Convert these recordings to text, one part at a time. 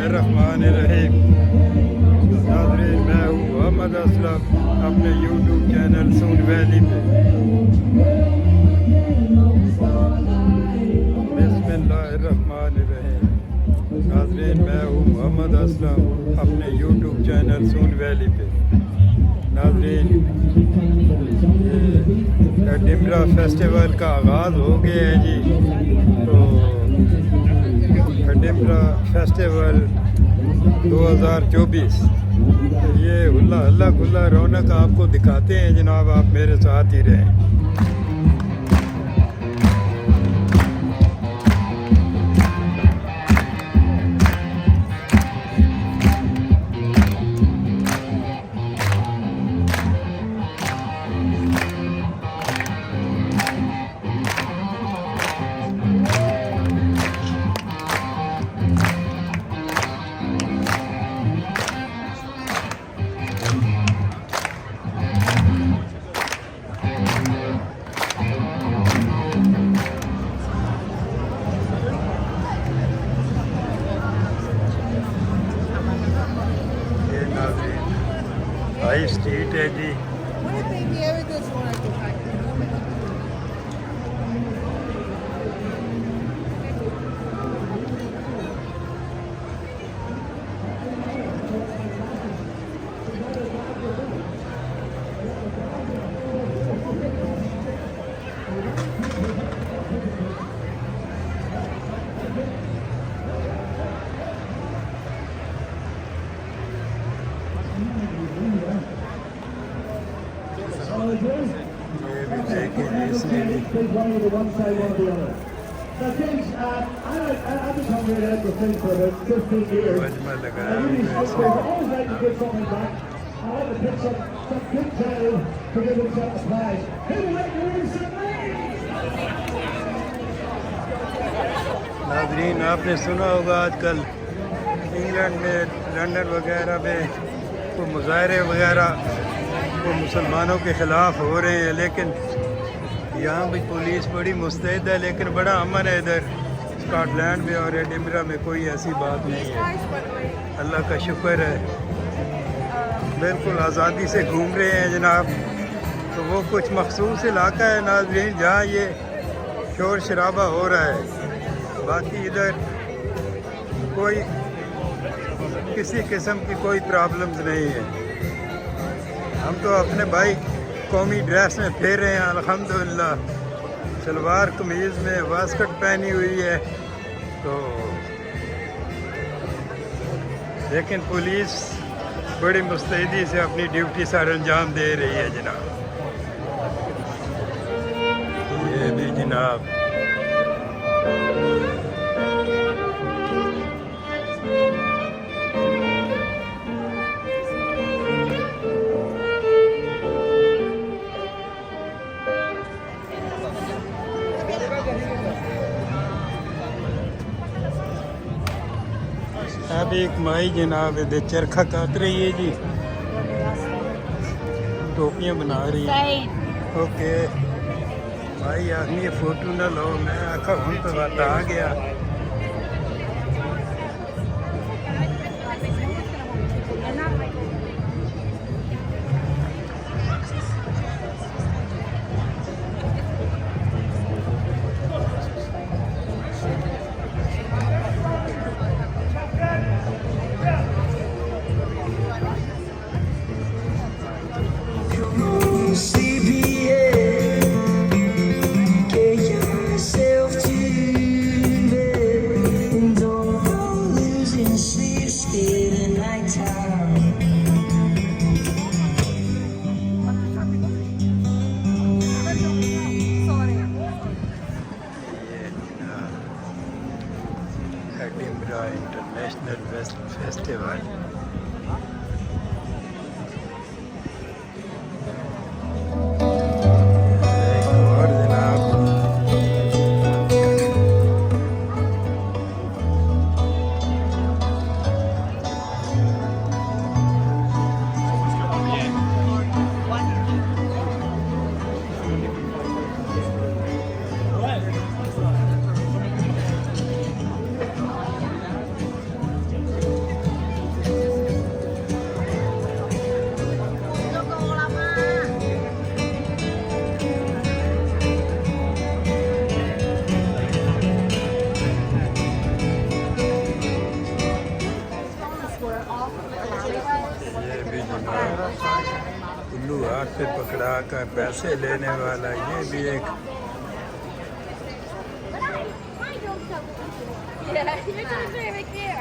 बिस्मिल्लाहिर्रहमानिर्रहीम। नाज़रीन, मैं हूँ मोहम्मद असलम अपने यूट्यूब चैनल सून वैली पे। बिस्मिल्लाहिर्रहमानिर्रहीम। नाज़रीन, मैं हूँ मोहम्मद असलम अपने यूट्यूब चैनल सून वैली पे। नाज़रीन, एडिम्बरा फेस्टिवल का आगाज़ हो गया है जी। तो एडिम्बरा फेस्टिवल 2024, तो ये हुल्ला हल्ला गुल्ला रौनक आपको दिखाते हैं जनाब। आप मेरे साथ ही रहें। हाई स्ट्रीट है जी। So Fringe, I've been coming here for Fringe for about 15 years. Always like to give something back. I want to pick some good child to give himself a prize. Who would like to win some money? नाज़रीन, आपने सुना होगा आजकल England में, London वगैरह में वो मुजाहरे वगैरह वो मुसलमानों के ख़िलाफ़ हो रहे हैं, लेकिन यहाँ भी पुलिस बड़ी मुस्तैद है, लेकिन बड़ा अमन है इधर स्कॉटलैंड में और एडिम्बरा में। कोई ऐसी बात नहीं है, अल्लाह का शुक्र है। बिल्कुल आज़ादी से घूम रहे हैं जनाब। तो वो कुछ मखसूस इलाका है नाज़रीन जहाँ ये शोर शराबा हो रहा है। बाकी इधर कोई किसी किस्म की कोई प्रॉब्लम्स नहीं है। हम तो अपने भाई कौमी ड्रेस में फिर रहे हैं अल्हम्दुलिल्लाह। सलवार कमीज़ में वास्कट पहनी हुई है। तो लेकिन पुलिस बड़ी मुस्तैदी से अपनी ड्यूटी सर अंजाम दे रही है जनाब। ये भी जनाब अब एक माई जनाब इधर चरखा काट रही है जी, टोपियाँ बना रही है। ओके भाई आदमी फोटो ना लो, मैं आखा हूँ तो बात आ गया। एडिम्बरा इंटरनेशनल फेस्टिवल। फिर पकड़ा कर पैसे लेने वाला, ये भी एक Yeah, you're going to make it.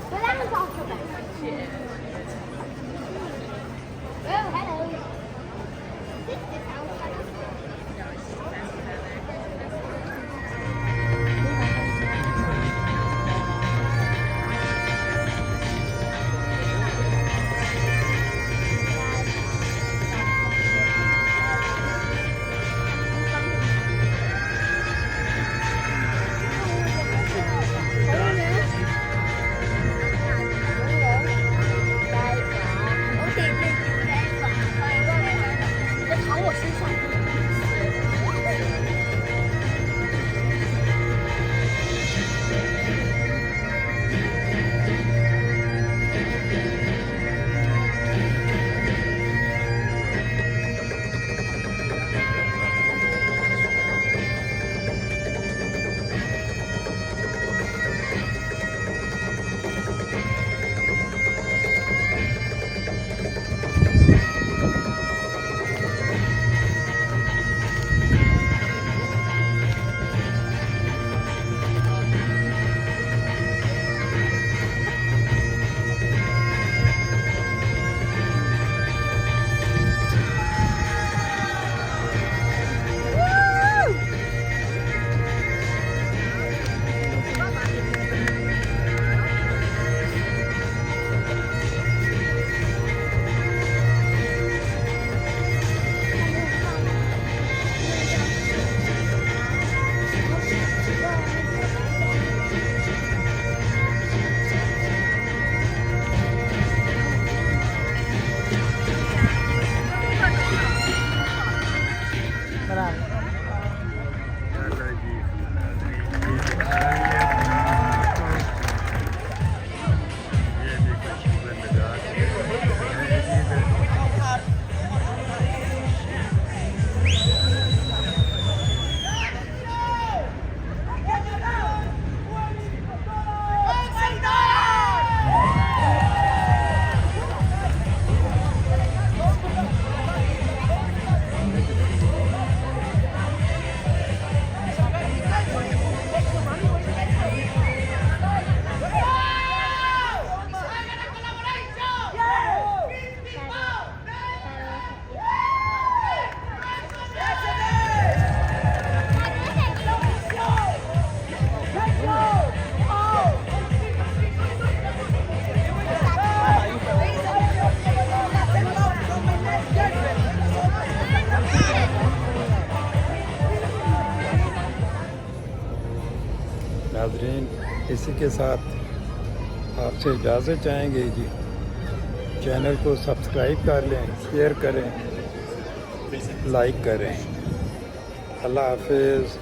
But that was also nice. Yeah. Oh, hello. नाज़रीन, इसी के साथ आपसे इजाज़त चाहेंगे जी। चैनल को सब्सक्राइब कर लें, शेयर करें, लाइक करें। अल्लाह हाफ़िज़।